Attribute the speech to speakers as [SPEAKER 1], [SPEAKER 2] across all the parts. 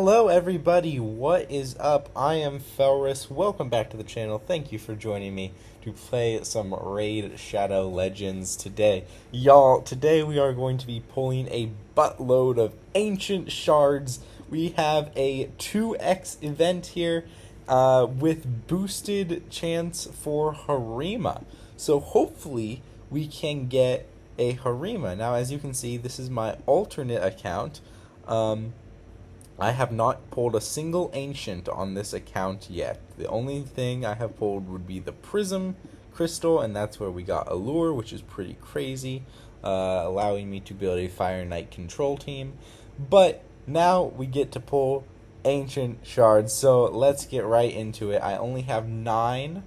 [SPEAKER 1] Hello everybody, what is up? I am Felris. Welcome back to the channel. Thank you for joining me to play some Raid Shadow Legends today. Y'all, today we are going to be pulling a buttload of ancient shards. We have a 2x event here with boosted chance for Harima. So hopefully we can get a Harima. Now as you can see, this is my alternate account. I have not pulled a single ancient on this account yet. The only thing I have pulled would be the Prism Crystal, and that's where we got Allure, which is pretty crazy, allowing me to build a Fire Knight control team. But now we get to pull ancient shards, so let's get right into it. I only have 9,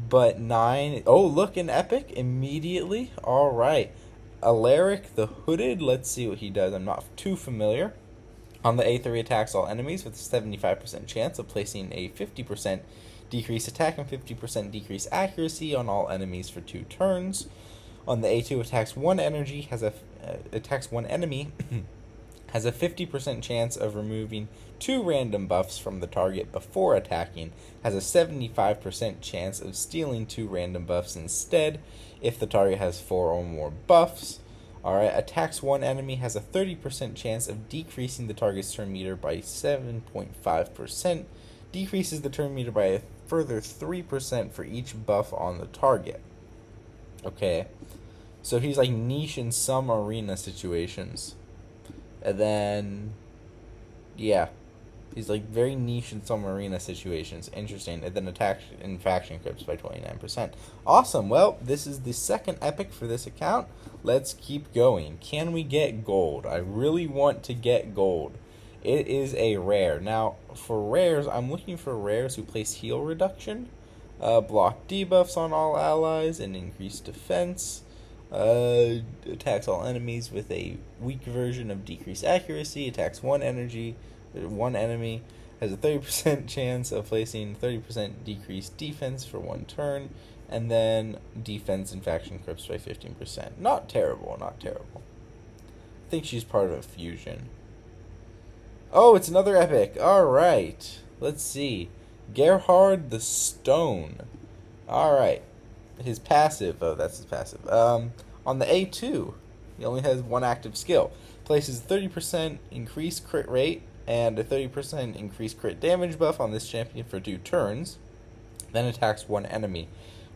[SPEAKER 1] but 9... Oh, look, an epic immediately. Alright. Alaric the Hooded, let's see what he does. I'm not too familiar. On the A3, attacks all enemies with a 75% chance of placing a 50% decrease attack and 50% decrease accuracy on all enemies for 2 turns. On the A2, attacks one enemy has a 50% chance of removing 2 random buffs from the target before attacking. Has a 75% chance of stealing 2 random buffs instead if the target has 4 or more buffs. Alright, attacks one enemy, has a 30% chance of decreasing the target's turn meter by 7.5%, decreases the turn meter by a further 3% for each buff on the target. Okay, so he's like niche in some arena situations. And then, yeah, he's like very niche in some arena situations. Interesting. And then attacks in faction crypts by 29%. Awesome. Well, this is the second epic for this account. Let's keep going. Can we get gold? I really want to get gold. It is a rare. Now, for rares, I'm looking for rares who place heal reduction, block debuffs on all allies, and increase defense. Attacks all enemies with a weak version of decreased accuracy. Attacks one enemy, has a 30% chance of placing 30% decreased defense for 1 turn, and then defense in faction crypts by 15%. Not terrible, not terrible. I think she's part of a fusion. Oh, it's another epic. Alright, let's see. Gerhard the Stone. Alright. His passive, oh, that's his passive. On the A2, he only has 1 active skill. Places 30% increased crit rate and a 30% increased crit damage buff on this champion for 2 turns. Then attacks 1 enemy.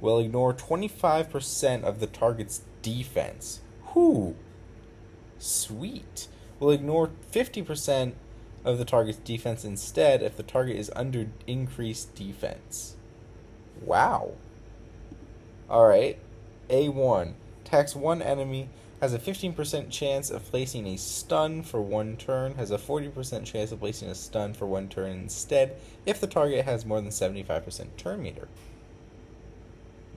[SPEAKER 1] Will ignore 25% of the target's defense. Whew. Sweet. Will ignore 50% of the target's defense instead if the target is under increased defense. Wow. Alright. A1. Attacks 1 enemy. Has a 15% chance of placing a stun for 1 turn. Has a 40% chance of placing a stun for 1 turn instead if the target has more than 75% turn meter.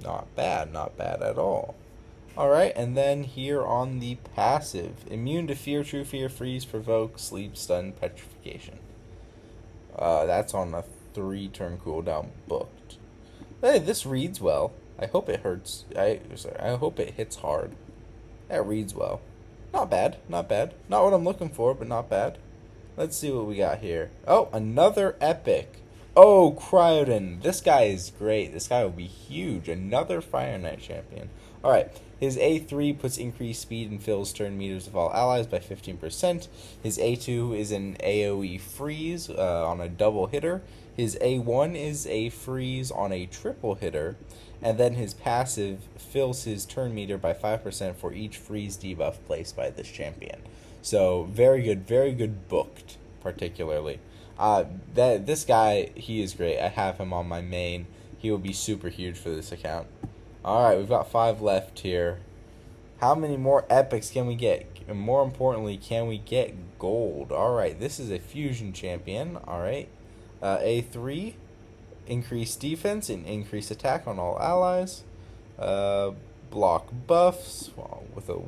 [SPEAKER 1] Not bad at all. Alright, and then here on the passive. Immune to fear, true fear, freeze, provoke, sleep, stun, petrification. That's on a 3-turn cooldown booked. Hey, this reads well. I hope it hurts. I hope it hits hard. That reads well. Not bad, not bad. Not what I'm looking for, but not bad. Let's see what we got here. Oh, another epic. Oh, Cryodon. This guy is great. This guy will be huge. Another Fire Knight champion. Alright, his A3 puts increased speed and fills turn meters of all allies by 15%. His A2 is an AoE freeze on a double hitter. His A1 is a freeze on a triple hitter. And then his passive fills his turn meter by 5% for each freeze debuff placed by this champion. So, very good booked, particularly. This guy, he is great. I have him on my main. He will be super huge for this account. Alright, we've got 5 left here. How many more epics can we get? And more importantly, can we get gold? Alright, this is a fusion champion. Alright. A3, increase defense and increase attack on all allies. Block buffs with a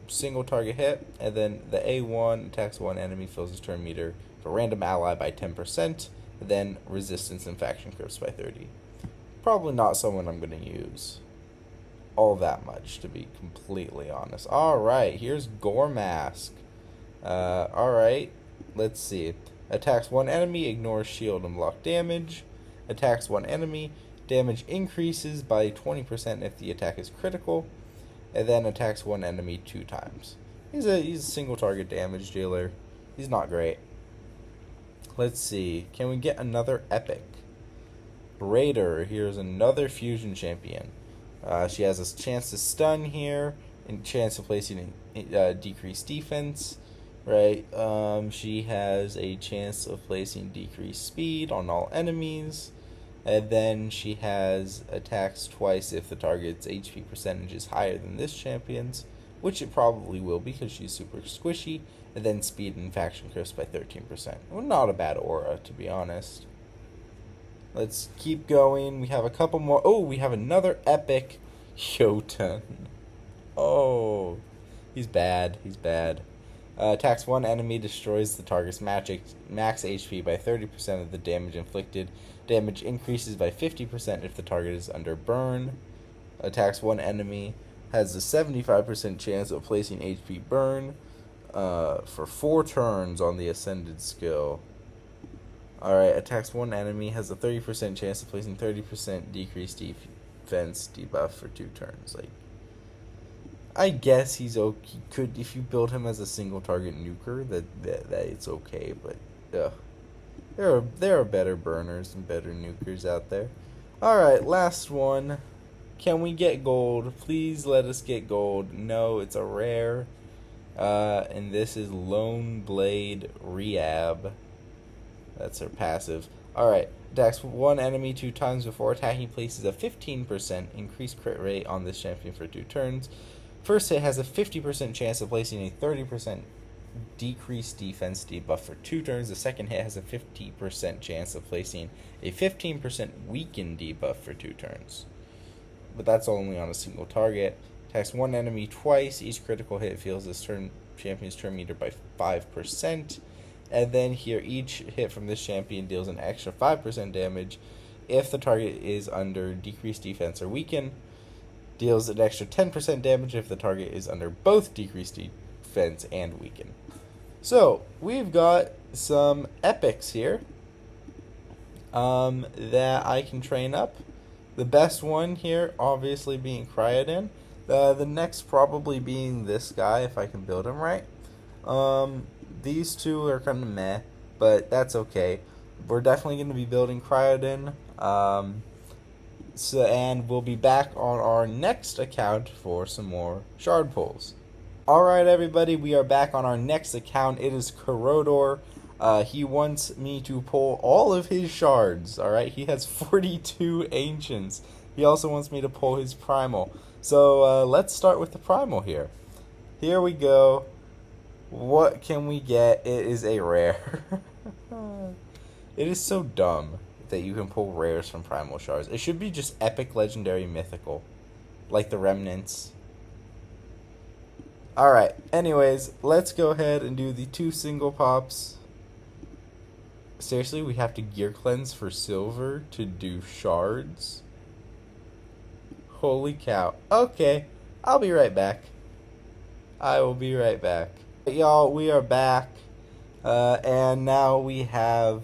[SPEAKER 1] single target hit. And then the A1 attacks 1 enemy, fills his turn meter for a random ally by 10%. Then resistance and faction crypts by 30%. Probably not someone I'm going to use all that much, to be completely honest. Alright, here's Gore Mask. Alright, let's see. Attacks one enemy, ignores shield and block damage. Attacks one enemy, damage increases by 20% if the attack is critical. And then attacks one enemy 2 times. He's a single target damage dealer. He's not great. Let's see. Can we get another epic? Raider. Here's another fusion champion. She has a chance to stun here, and chance of placing decreased defense. Right. She has a chance of placing decreased speed on all enemies. And then she has attacks twice if the target's HP percentage is higher than this champion's, which it probably will because she's super squishy. And then speed and faction crisp by 13%. Well, not a bad aura, to be honest. Let's keep going. We have a couple more. Oh, we have another epic Jotun. Oh, he's bad. He's bad. Attacks one enemy, destroys the target's max HP by 30% of the damage inflicted. Damage increases by 50% if the target is under burn. Attacks one enemy, has a 75% chance of placing HP burn for 4 turns on the ascended skill. Alright, attacks one enemy, has a 30% chance of placing 30% decreased defense debuff for 2 turns. Like, I guess he's okay. He could, if you build him as a single target nuker, that it's okay. But there are better burners and better nukers out there. All right, last one. Can we get gold? Please let us get gold. No, it's a rare. And this is Lone Blade Rehab. That's her passive. All right. Attacks one enemy 2 times before attacking, places a 15% increased crit rate on this champion for 2 turns. First hit has a 50% chance of placing a 30% decreased defense debuff for 2 turns. The second hit has a 50% chance of placing a 15% weakened debuff for 2 turns. But that's only on a single target. Attacks one enemy twice. Each critical hit fills this champion's turn meter by 5%. And then here, each hit from this champion deals an extra 5% damage if the target is under decreased defense or weaken. Deals an extra 10% damage if the target is under both decreased defense and weaken. So, we've got some epics here that I can train up. The best one here, obviously, being Cryodin. The next probably being this guy, if I can build him right. These two are kind of meh, but that's okay. We're definitely going to be building Cryodin. And we'll be back on our next account for some more shard pulls. Alright everybody, we are back on our next account. It is Corrodor. He wants me to pull all of his shards. Alright, he has 42 ancients. He also wants me to pull his primal. So let's start with the primal here. Here we go. What can we get? It is a rare. It is so dumb that you can pull rares from primal shards. It should be just epic, legendary, mythical, like the remnants. Alright, anyways, let's go ahead and do the 2 single pops. Seriously, we have to gear cleanse for silver to do shards? Holy cow. Okay, I'll be right back. I will be right back. Y'all, we are back. And now we have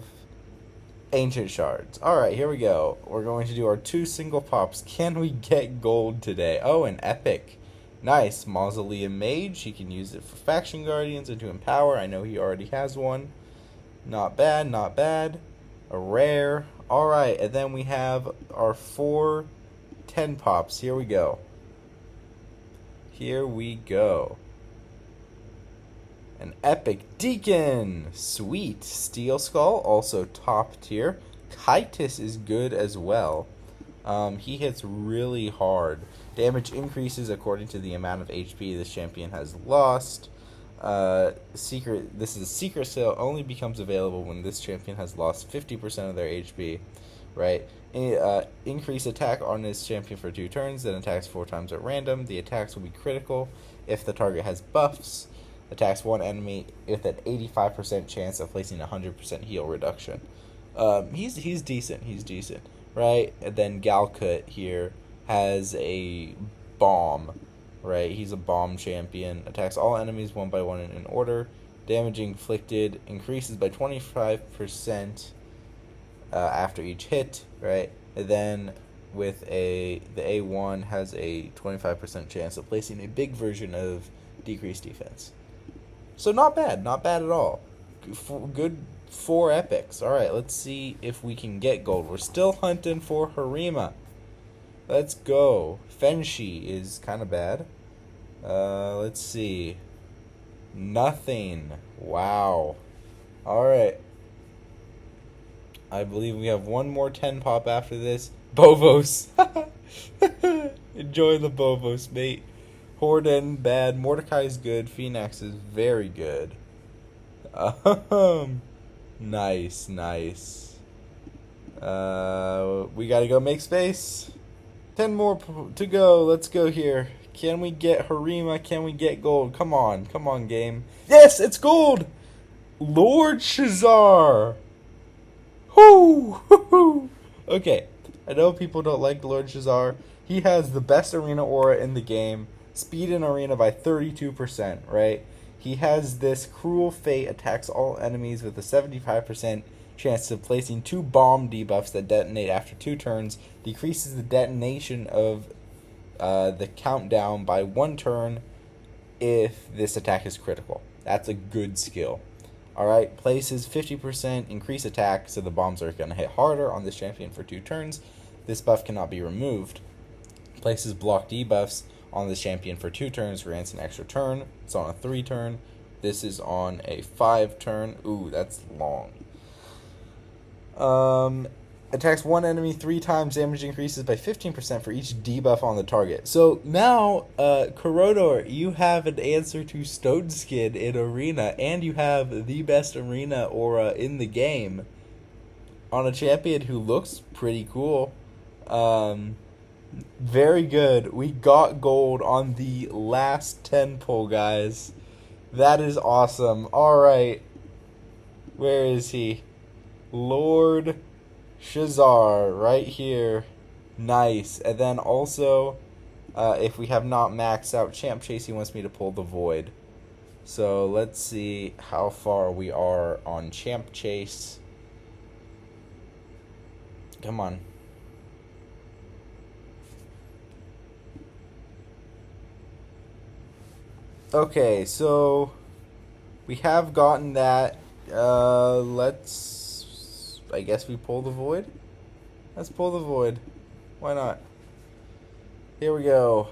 [SPEAKER 1] ancient shards. Alright, here we go. We're going to do our 2 single pops. Can we get gold today? Oh, an epic. Nice. Mausoleum Mage. He can use it for Faction Guardians and to empower. I know he already has one. Not bad, not bad. A rare. Alright, and then we have our 4 10 pops. Here we go. Here we go. An epic Deacon. Sweet. Steel Skull, also top tier. Chitis is good as well. He hits really hard. Damage increases according to the amount of HP this champion has lost. This is a secret sale, only becomes available when this champion has lost 50% of their HP. Right? Increase attack on this champion for 2 turns, then attacks 4 times at random. The attacks will be critical if the target has buffs. Attacks one enemy with an 85% chance of placing 100% heal reduction. He's decent. He's decent, right? And then Galkut here has a bomb, right? He's a bomb champion. Attacks all enemies one by one in order. Damage inflicted increases by 25% after each hit, right? And then with the A1 has a 25% chance of placing a big version of decreased defense. So not bad at all. Good 4 epics. All right, let's see if we can get gold. We're still hunting for Harima. Let's go. Fenshi is kind of bad. Let's see. Nothing. Wow. All right. I believe we have one more 10 pop after this. Bovos. Enjoy the Bovos, mate. Horden, bad. Mordecai is good. Phoenix is very good. Nice. We gotta go make space. 10 more to go. Let's go here. Can we get Harima? Can we get gold? Come on, game. Yes, it's gold! Lord Shazar! Whoo! Okay, I know people don't like Lord Shazar. He has the best arena aura in the game. Speed in arena by 32%, right? He has this Cruel Fate, attacks all enemies with a 75% chance of placing 2 bomb debuffs that detonate after 2 turns. Decreases the detonation of the countdown by 1 turn if this attack is critical. That's a good skill. Alright, places 50% increase attack, so the bombs are going to hit harder on this champion for 2 turns. This buff cannot be removed. Places block debuffs on this champion for 2 turns, grants an extra turn. It's on a 3 turn. This is on a 5 turn. Ooh, that's long. Attacks 1 enemy 3 times, damage increases by 15% for each debuff on the target. So now, Korodor, you have an answer to Stone Skin in Arena, and you have the best arena aura in the game on a champion who looks pretty cool. Very good. We got gold on the last 10 pull, guys. That is awesome. Alright. Where is he? Lord Shazar, right here. Nice. And then also, if we have not maxed out Champ Chase, he wants me to pull the Void. So let's see how far we are on Champ Chase. Come on. Okay, so we have gotten that. I guess we pull the Void. Let's pull the Void. Why not? Here we go.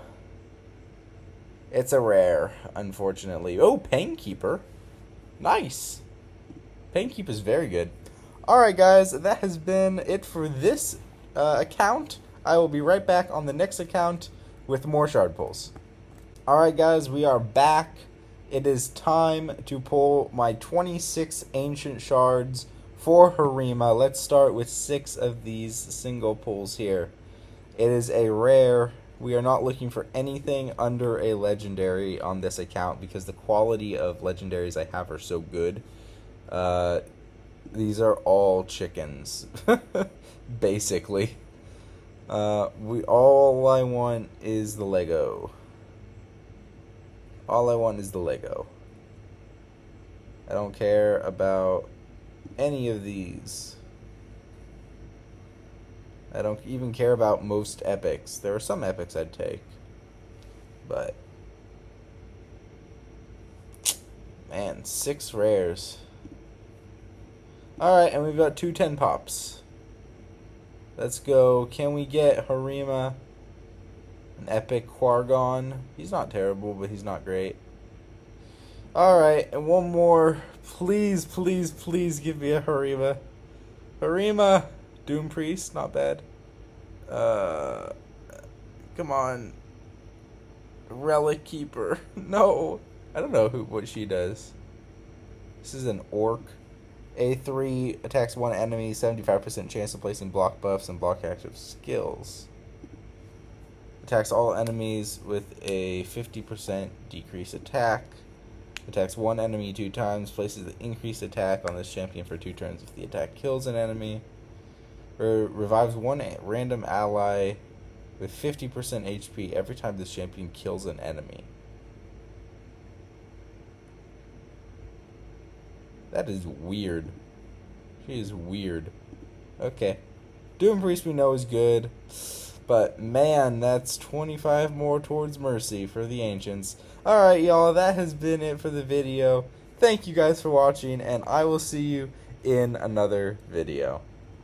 [SPEAKER 1] It's a rare, unfortunately. Oh, Painkeeper. Nice. Painkeeper is very good. Alright, guys, that has been it for this account. I will be right back on the next account with more shard pulls. Alright, guys, we are back. It is time to pull my 26 ancient shards for Harima. Let's start with 6 of these single pulls here. It is a rare. We are not looking for anything under a legendary on this account because the quality of legendaries I have are so good. These are all chickens, basically. All I want is the Lego. All I want is the Lego. I don't care about any of these. I don't even care about most epics. There are some epics I'd take. But man, 6 rares. Alright, and we've got 2 10 pops. Let's go. Can we get Harima? An epic Quargon. He's not terrible, but he's not great. Alright, and one more. Please, please, please give me a Harima. Harima! Doom Priest, not bad. Come on. Relic Keeper. No. I don't know what she does. This is an orc. A3 attacks 1 enemy, 75% chance of placing block buffs and block active skills. Attacks all enemies with a 50% decrease attack. Attacks 1 enemy 2 times. Places the increased attack on this champion for 2 turns if the attack kills an enemy. Revives 1 random ally with 50% HP every time this champion kills an enemy. That is weird. She is weird. Okay. Doom Priest we know is good. But, man, that's 25 more towards Mercy for the Ancients. Alright, y'all, that has been it for the video. Thank you guys for watching, and I will see you in another video.